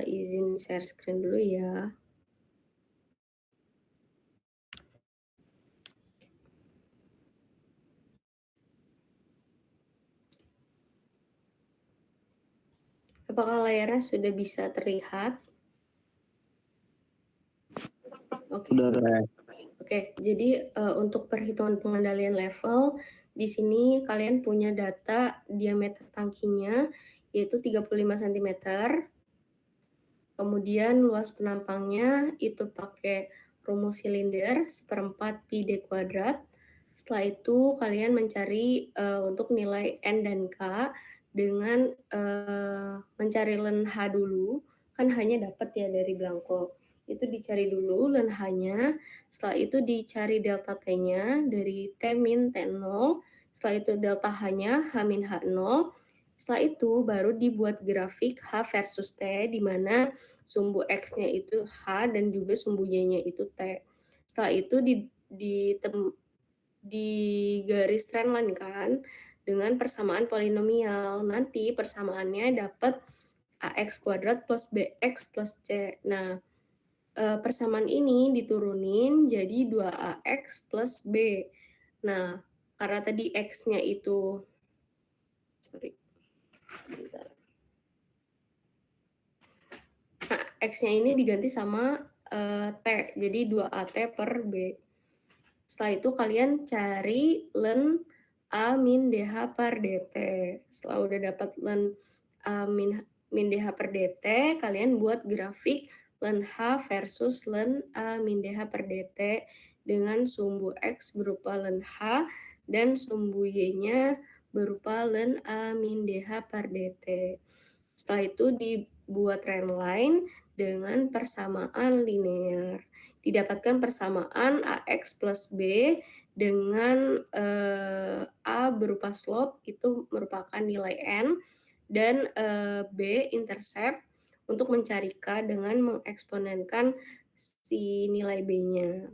izin share screen dulu ya. Apakah layarnya sudah bisa terlihat? Oke. Oke, jadi untuk perhitungan pengendalian level, di sini kalian punya data diameter tangkinya yaitu 35 cm. Kemudian luas penampangnya itu pakai rumus silinder 1/4 pi d kuadrat. Setelah itu kalian mencari untuk nilai N dan K dengan mencari len H dulu, kan hanya dapat ya dari belangko. Itu dicari dulu len H-nya, setelah itu dicari delta T-nya dari T min T0, setelah itu delta H-nya H min H0, setelah itu baru dibuat grafik H versus T di mana sumbu X-nya itu H dan juga sumbu Y-nya itu T. Setelah itu di garis trendline kan dengan persamaan polinomial. Nanti persamaannya dapat AX kuadrat plus BX plus C. Nah, persamaan ini diturunin jadi 2AX plus B. Nah, karena tadi X-nya itu, sorry, bentar. Nah, X-nya ini diganti sama T, jadi 2AT per B. Setelah itu kalian cari len A min DH per DT. Setelah udah dapat len A min DH per DT, kalian buat grafik len H versus len A min DH per DT dengan sumbu X berupa len H dan sumbu Y-nya berupa len A min DH per DT. Setelah itu dibuat trendline dengan persamaan linear. Didapatkan persamaan AX plus B dengan A berupa slope itu merupakan nilai N dan B intercept untuk mencari K dengan mengeksponenkan si nilai B-nya.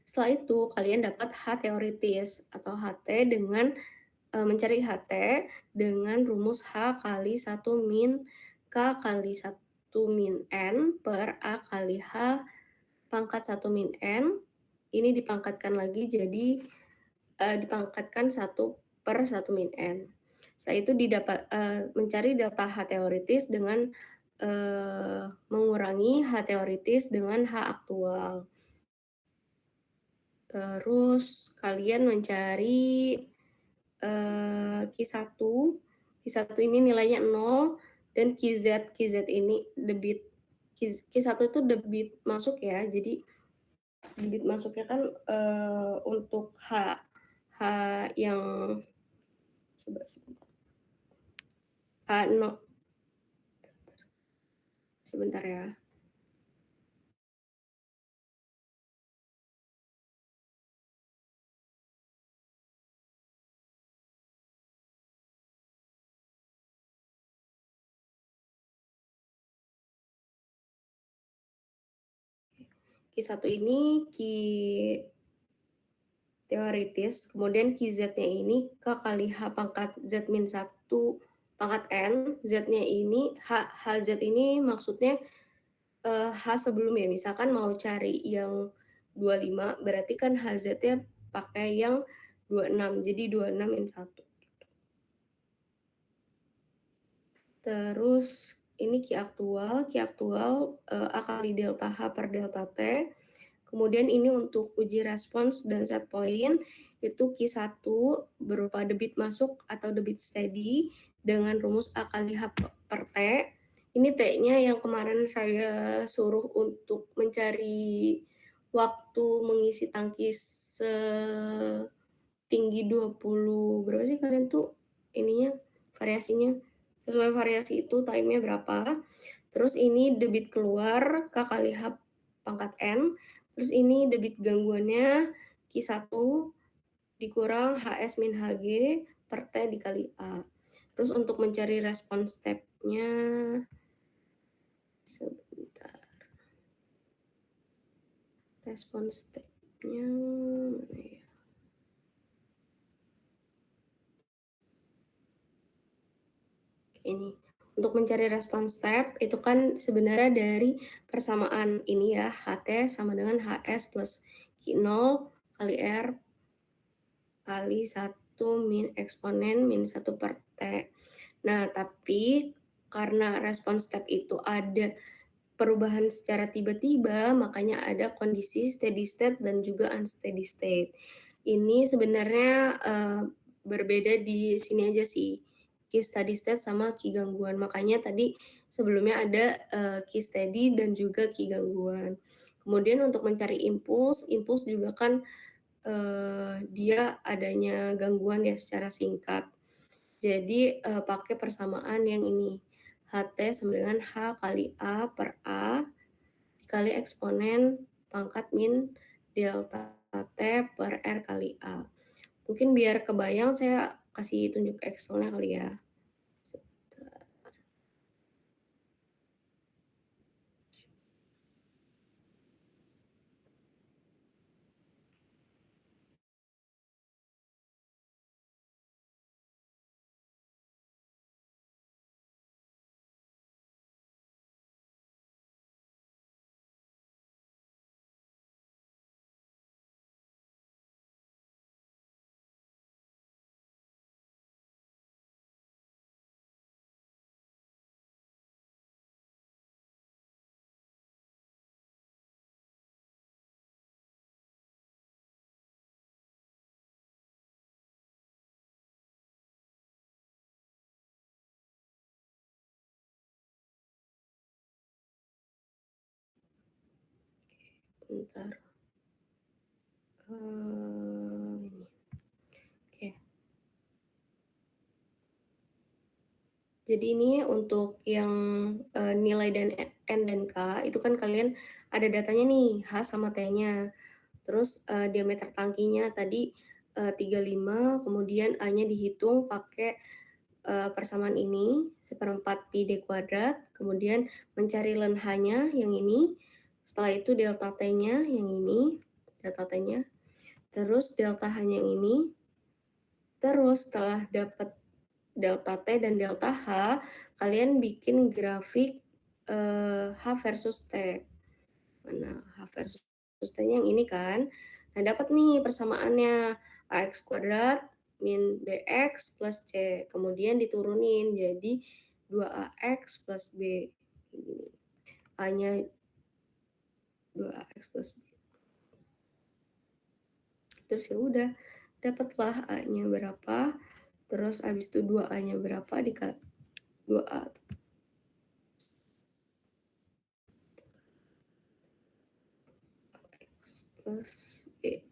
Setelah itu kalian dapat H teoritis atau HT dengan mencari HT dengan rumus H kali 1 min K kali 1 min N per A kali H pangkat 1 min N. Ini dipangkatkan lagi jadi dipangkatkan 1 per 1 min N. Setelah itu mencari delta H teoritis dengan mengurangi H teoritis dengan H aktual. Terus kalian mencari Q1. Q1 ini nilainya 0 dan QZ ini debit. Q1 itu debit masuk ya. Jadi debit masuknya kan untuk H yang H0 sebentar ya. Q1 ini Q teoritis, kemudian QZ-nya ini K kali H pangkat Z min 1 pangkat N, Z-nya ini, HZ ini maksudnya H sebelumnya, misalkan mau cari yang 25, berarti kan HZ-nya pakai yang 26, jadi 26 min 1. Terus ini Q aktual A kali delta H per delta T. Kemudian ini untuk uji respons dan set point, itu Q1 berupa debit masuk atau debit steady dengan rumus A kali H per T. Ini T-nya yang kemarin saya suruh untuk mencari waktu mengisi tangki setinggi 20, berapa sih kalian tuh ininya, variasinya? Sesuai variasi itu time-nya berapa. Terus ini debit keluar K kali H pangkat N. Terus ini debit gangguannya Q1 dikurang HS min HG per T dikali A. Terus untuk mencari respon step-nya, sebentar. Respon step-nya mana ya? Ini Untuk mencari respons step itu kan sebenarnya dari persamaan ini ya, HT sama dengan HS plus Q0 kali R kali 1 min eksponen min 1 per T. Nah, tapi karena respons step itu ada perubahan secara tiba-tiba, makanya ada kondisi steady state dan juga unsteady state. Ini sebenarnya berbeda di sini aja sih, key steady state sama key gangguan. Makanya tadi sebelumnya ada key steady dan juga key gangguan. Kemudian untuk mencari impuls, impuls juga kan dia adanya gangguan ya secara singkat. Jadi pakai persamaan yang ini, HT sama dengan H kali A per A dikali eksponen pangkat min delta T per R kali A. Mungkin biar kebayang saya kasih tunjuk Excel-nya kali ya. Bentar. Ini. Oke. Jadi ini untuk yang nilai dan N dan K itu kan kalian ada datanya nih H sama T-nya. Terus diameter tangkinya tadi 35, kemudian A-nya dihitung pakai persamaan ini, 1/4 pi D kuadrat, kemudian mencari len H-nya yang ini, setelah itu delta T-nya yang ini, delta T-nya, terus delta H-nya yang ini, terus setelah dapat delta T dan delta H, kalian bikin grafik H versus T. Mana H versus T-nya yang ini kan. Nah, dapat nih persamaannya AX kuadrat min BX plus C. Kemudian diturunin jadi 2AX plus B. Ini. A-nya 2AX plus B. Terus ya udah, dapatlah A-nya berapa. Terus habis itu 2A-nya berapa dikali 2A X plus B.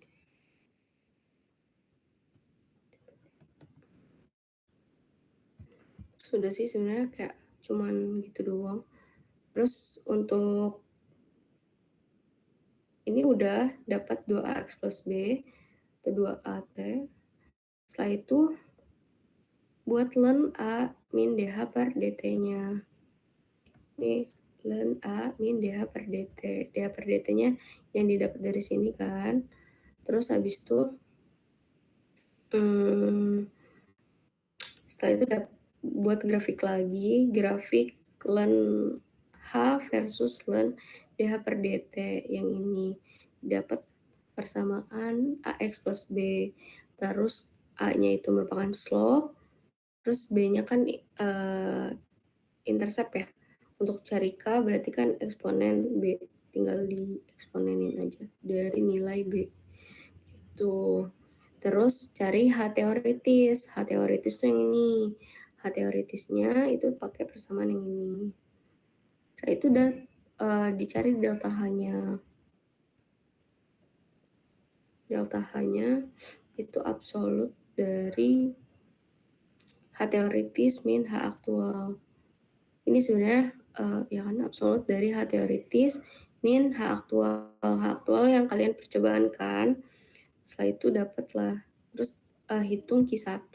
Sudah sih sebenarnya kayak cuman gitu doang. Terus untuk ini udah dapat 2AX plus B atau 2AT. Setelah itu buat len A min DH per DT-nya. Nih, len A min DH per DT. DH per DT-nya yang didapat dari sini kan. Terus habis itu setelah itu buat grafik lagi, grafik len H versus len DH per DT yang ini. Dapat persamaan AX plus B. Terus A-nya itu merupakan slope, terus B-nya kan intercept ya. Untuk cari K berarti kan eksponen B. Tinggal di eksponenin aja dari nilai B. Itu. Terus cari H teoritis. H teoritis tuh yang ini. H teoritisnya itu pakai persamaan yang ini. Setelah itu udah dicari delta H-nya. Delta H-nya itu absolut dari H teoritis min H aktual. Ini sebenarnya ya kan absolut dari H teoritis min H aktual. H aktual yang kalian percobaan kan. Setelah itu dapatlah. Terus hitung Q1.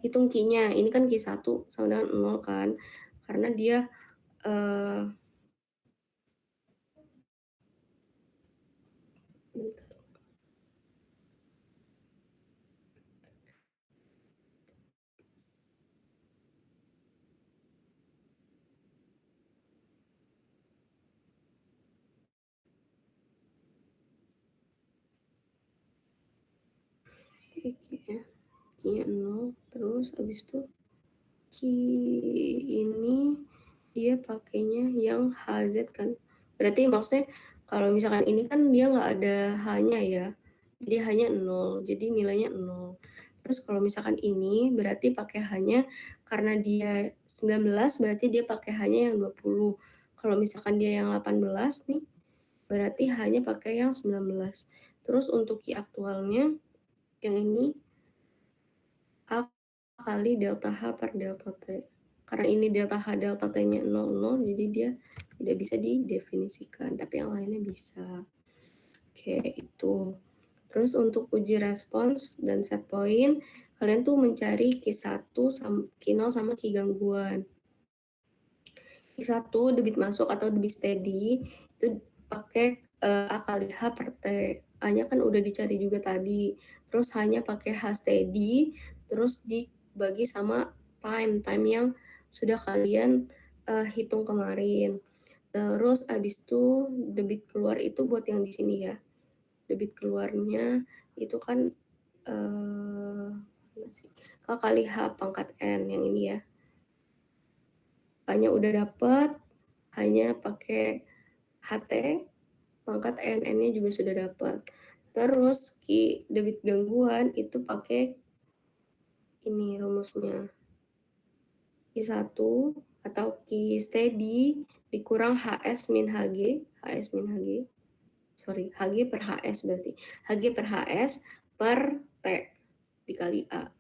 Hitung Q-nya. Ini kan Q1 sama dengan 0 kan. Karena dia Q-nya 0, terus habis itu Q ini dia pakainya yang HZ kan. Berarti maksudnya kalau misalkan ini kan dia nggak ada H-nya ya, jadi hanya 0, jadi nilainya 0. Terus kalau misalkan ini berarti pakai H-nya karena dia 19 berarti dia pakai H-nya yang 20. Kalau misalkan dia yang 18 nih, berarti H-nya pakai yang 19. Terus untuk Q aktualnya yang ini A kali delta H per delta T. Karena ini delta H delta T-nya 00, jadi dia tidak bisa didefinisikan, tapi yang lainnya bisa. Oke, itu. Terus untuk uji respons dan set point, kalian tuh mencari Q1 sama Q0 sama Q gangguan. Q1 debit masuk atau debit steady itu pakai A kali H per T. A-nya kan udah dicari juga tadi. Terus H-nya pakai H steady, terus dibagi sama time yang sudah kalian hitung kemarin. Terus abis itu debit keluar itu buat yang di sini ya. Debit keluarnya itu kan K kali H pangkat N yang ini ya. Hanya udah dapet, hanya pakai HT, pangkat NN-nya juga sudah dapat. Terus debit gangguan itu pakai ini rumusnya. Q1 atau Q steady dikurang HS min HG, sorry, HG per HS berarti. HG per HS per T dikali A.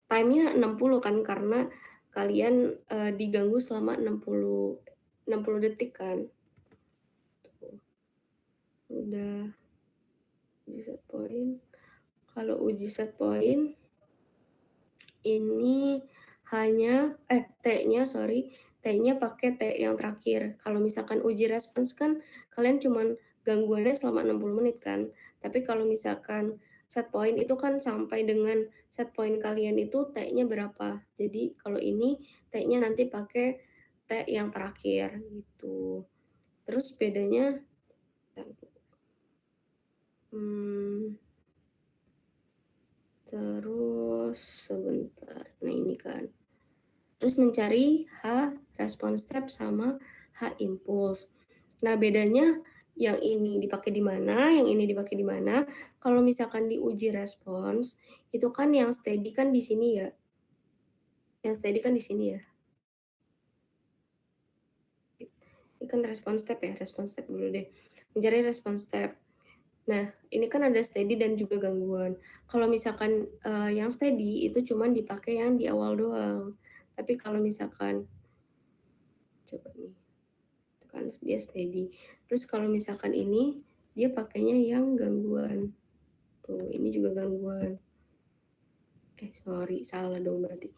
Time-nya 60 kan karena kalian diganggu selama 60 detik kan. Tuh. Udah uji set point. Kalau uji set point ini hanya T-nya pakai T yang terakhir. Kalau misalkan uji respons kan kalian cuman gangguannya selama 60 menit kan. Tapi kalau misalkan set point itu kan sampai dengan set point kalian itu T-nya berapa. Jadi kalau ini T-nya nanti pakai T yang terakhir gitu. Terus bedanya terus sebentar. Nah ini kan. Terus mencari H response step sama H impulse. Nah, bedanya yang ini dipakai di mana, yang ini dipakai di mana. Kalau misalkan di uji respons, itu kan yang steady kan di sini ya. Yang steady kan di sini ya. Ini kan response step ya, response step dulu deh. Mencari response step. Nah, ini kan ada steady dan juga gangguan. Kalau misalkan yang steady itu cuma dipakai yang di awal doang. Tapi kalau misalkan coba nih, itu kan dia steady. Terus kalau misalkan ini dia pakainya yang gangguan. Tuh, ini juga gangguan. Sorry, salah dong berarti.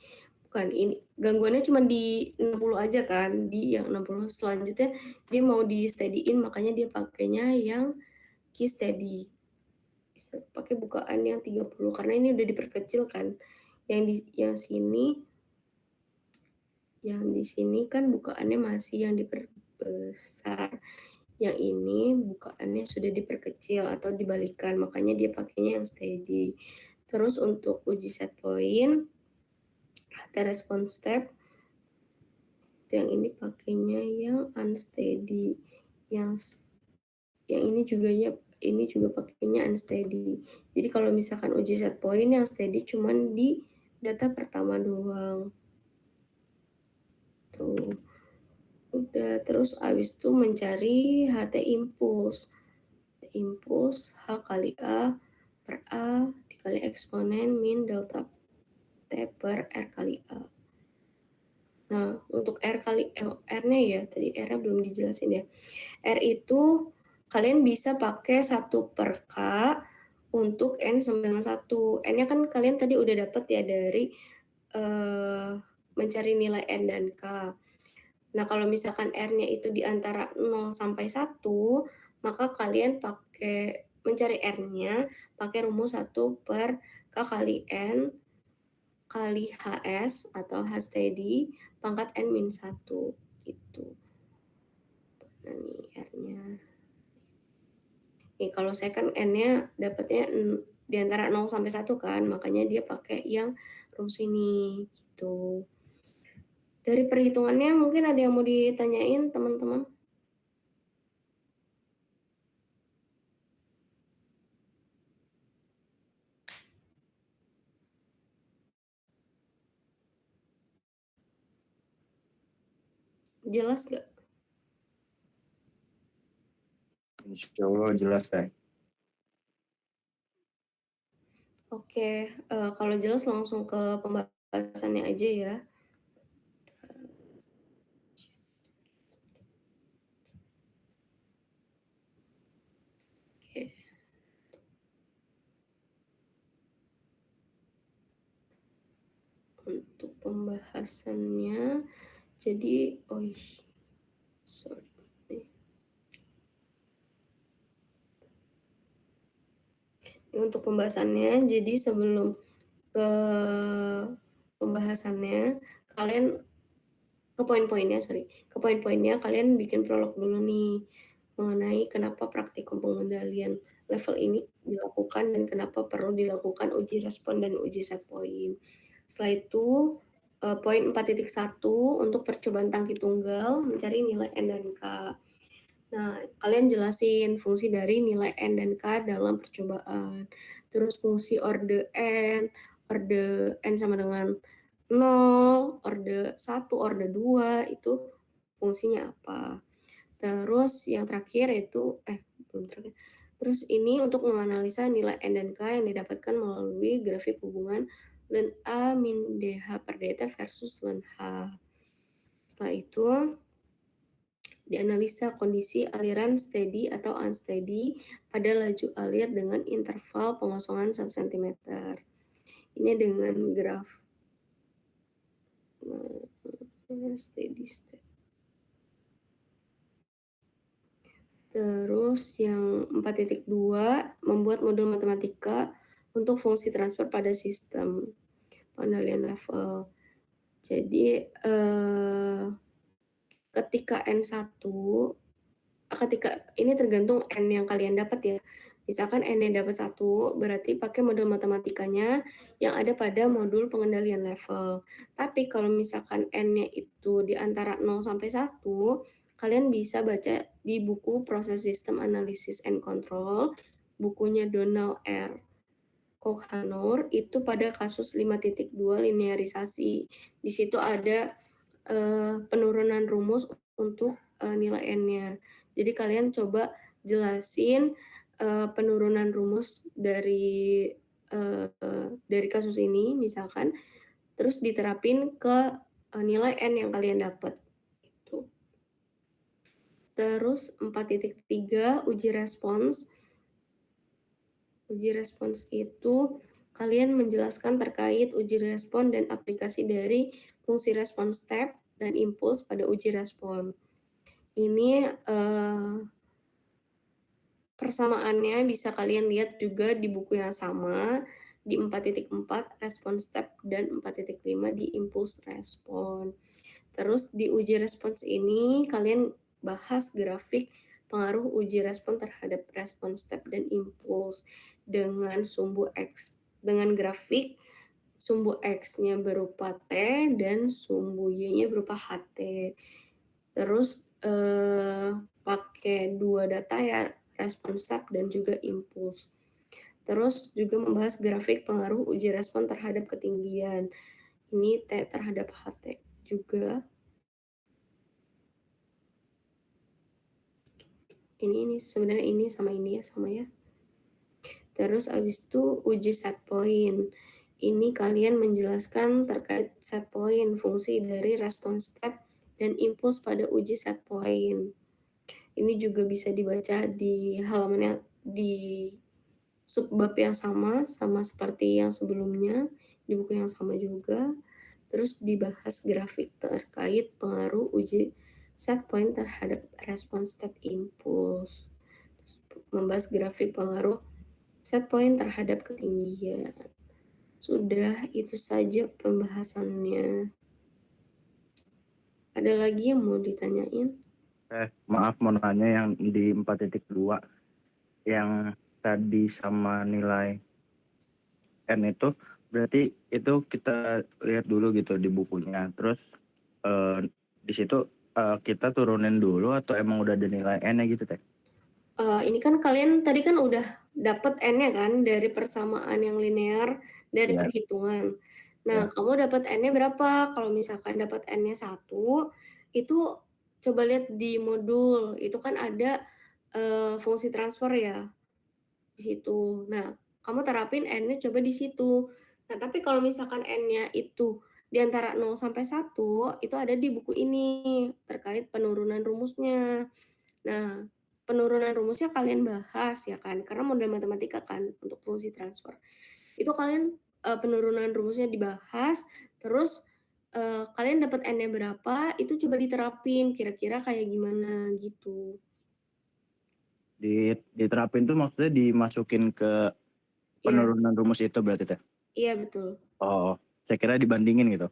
Bukan, ini gangguannya cuma di 60 aja kan, di yang 60. Selanjutnya dia mau di steady-in, makanya dia pakainya yang key steady. Pakai bukaan yang 30 karena ini udah diperkecil kan. Yang di sini kan bukaannya masih yang diperbesar. Yang ini bukaannya sudah diperkecil atau dibalikan, makanya dia pakainya yang steady. Terus untuk uji set point, HT response step, yang ini pakainya yang unsteady. Yang ini juga pakainya unsteady. Jadi kalau misalkan uji set point yang steady cuman di data pertama doang. Tuh. Udah, terus abis itu mencari HT impulse. Impuls H kali A per A dikali eksponen min delta T per R kali A. Nah, untuk R-nya ya, tadi R-nya belum dijelasin ya. R itu kalian bisa pakai 1 per K untuk N sama dengan 1. N-nya kan kalian tadi udah dapet ya dari mencari nilai N dan K. Nah, kalau misalkan R-nya itu di antara 0 sampai 1, maka kalian mencari R-nya pakai rumus 1 per K kali N kali HS atau H steady pangkat N min 1 gitu. Nah, nih R-nya. Nih, kalau saya kan N-nya dapatnya di antara 0 sampai 1 kan, makanya dia pakai yang rumus ini, gitu. Dari perhitungannya mungkin ada yang mau ditanyain teman-teman? Jelas nggak? Insya Allah jelas deh. Oke, kalau jelas langsung ke pembahasannya aja ya. Oke. Untuk pembahasannya, jadi, sorry. Untuk pembahasannya, jadi sebelum ke pembahasannya, kalian ke poin-poinnya, ke poin-poinnya kalian bikin prolog dulu nih, mengenai kenapa praktikum pengendalian level ini dilakukan dan kenapa perlu dilakukan uji respon dan uji set point. Setelah itu, poin 4.1 untuk percobaan tangki tunggal mencari nilai N dan K. Nah, kalian jelasin fungsi dari nilai N dan K dalam percobaan. Terus fungsi orde N sama dengan 0, orde 1, orde 2, itu fungsinya apa. Terus yang terakhir itu, belum terakhir. Terus ini untuk menganalisa nilai N dan K yang didapatkan melalui grafik hubungan ln A min DH per dt versus ln H. Setelah itu, dianalisa kondisi aliran steady atau unsteady pada laju alir dengan interval pengosongan 1 cm. Ini dengan graf steady state. Terus yang 4.2 membuat modul matematika untuk fungsi transfer pada sistem pengendalian level. Jadi ketika ketika ini tergantung N yang kalian dapat ya. Misalkan N yang dapat 1, berarti pakai modul matematikanya yang ada pada modul pengendalian level. Tapi kalau misalkan N-nya itu di antara 0 sampai 1, kalian bisa baca di buku Proses Sistem Analysis and Control, bukunya Donald R. Koch-Hanor, itu pada kasus 5.2 linearisasi. Di situ ada penurunan rumus untuk nilai N-nya. Jadi kalian coba jelasin penurunan rumus dari kasus ini misalkan, terus diterapin ke nilai N yang kalian dapat. Itu. Terus 4.3 uji respons. Uji respons itu kalian menjelaskan terkait uji respon dan aplikasi dari fungsi respon step dan impuls pada uji respon. Ini persamaannya bisa kalian lihat juga di buku yang sama, di 4.4 respon step dan 4.5 di impuls respon. Terus di uji respons ini kalian bahas grafik pengaruh uji respon terhadap respon step dan impuls dengan sumbu X, dengan grafik sumbu X-nya berupa T dan sumbu Y-nya berupa HT. Terus pakai dua data ya, respon step dan juga impuls. Terus juga membahas grafik pengaruh uji respon terhadap ketinggian. Ini T terhadap HT juga. Ini sebenarnya ini sama ini ya, sama ya. Terus abis itu uji set point. Ini kalian menjelaskan terkait set point, fungsi dari respon step dan impuls pada uji set point. Ini juga bisa dibaca di halamannya di subbab yang sama seperti yang sebelumnya, di buku yang sama juga. Terus dibahas grafik terkait pengaruh uji set point terhadap respon step impuls. Terus membahas grafik pengaruh set point terhadap ketinggian. Sudah, itu saja pembahasannya. Ada lagi yang mau ditanyain? Maaf mau nanya yang di 4.2 yang tadi sama nilai N itu berarti itu kita lihat dulu gitu di bukunya. Terus di situ kita turunin dulu atau emang udah ada nilai N-nya gitu Teh? Ini kan kalian tadi kan udah dapet N-nya kan dari persamaan yang linear dari Iya. perhitungan. Nah, Ya. kamu dapat N-nya berapa? Kalau misalkan dapat N-nya 1, itu coba lihat di modul, itu kan ada, fungsi transfer ya, di situ. Nah, kamu terapin N-nya coba di situ. Nah, tapi kalau misalkan N-nya itu di antara 0 sampai 1, itu ada di buku ini, terkait penurunan rumusnya. Nah, penurunan rumusnya kalian bahas ya kan, karena model matematika kan untuk fungsi transfer. Itu kalian, penurunan rumusnya dibahas, terus, kalian dapat N-nya berapa, itu coba diterapin kira-kira kayak gimana gitu. Diterapin tuh maksudnya dimasukin ke Iya, penurunan rumus itu berarti Teh? iya betul. Oh, saya kira dibandingin gitu.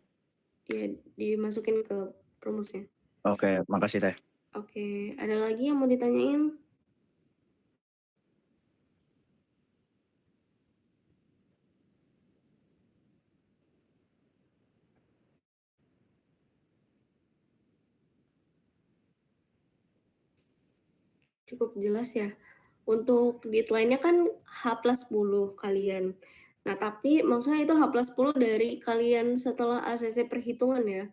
Iya, dimasukin ke rumusnya. Oke, makasih Teh. Oke, ada lagi yang mau ditanyain? Cukup jelas ya. Untuk deadline-nya kan H+10 kalian. Nah, tapi maksudnya itu H+10 dari kalian setelah ACC perhitungan ya.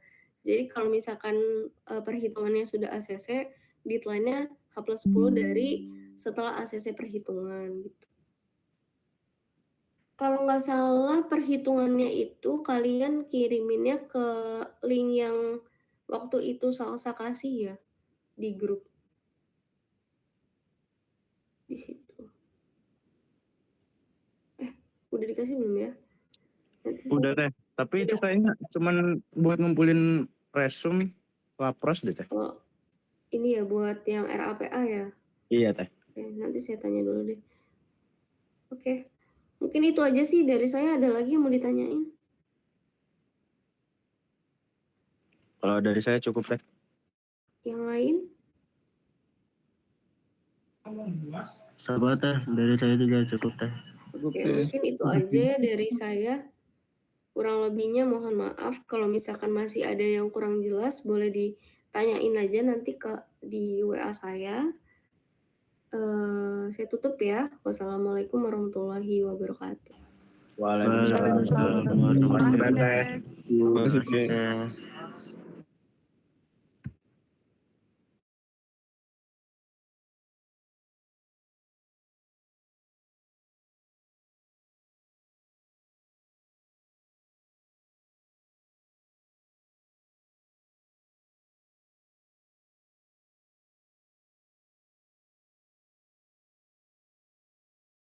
Jadi kalau misalkan, perhitungannya sudah ACC, deadline-nya H+10 dari setelah ACC perhitungan gitu. Kalau nggak salah perhitungannya itu kalian kiriminnya ke link yang waktu itu Salsa kasih ya, di grup, di situ. Udah dikasih belum ya? Nanti Udah Teh. Tapi itu udah. kayaknya cuman buat ngumpulin resume lapros deh Teh. Oh, ini ya buat yang RAPA ya? Iya Teh. Oke, nanti saya tanya dulu deh. Oke, mungkin itu aja sih dari saya, ada lagi yang mau ditanyain? Kalau dari saya cukup Teh. Yang lain? Sabar Teh, dari saya juga cukup Teh. Oke, mungkin itu aja ya dari saya. Kurang lebihnya mohon maaf, kalau misalkan masih ada yang kurang jelas boleh ditanyain aja nanti di WA saya. Saya tutup ya. Wassalamualaikum warahmatullahi wabarakatuh. Waalaikumsalam. Waalaikumsalam warahmatullahi Terima kasih Teh. wabarakatuh. Terima kasih, Teh.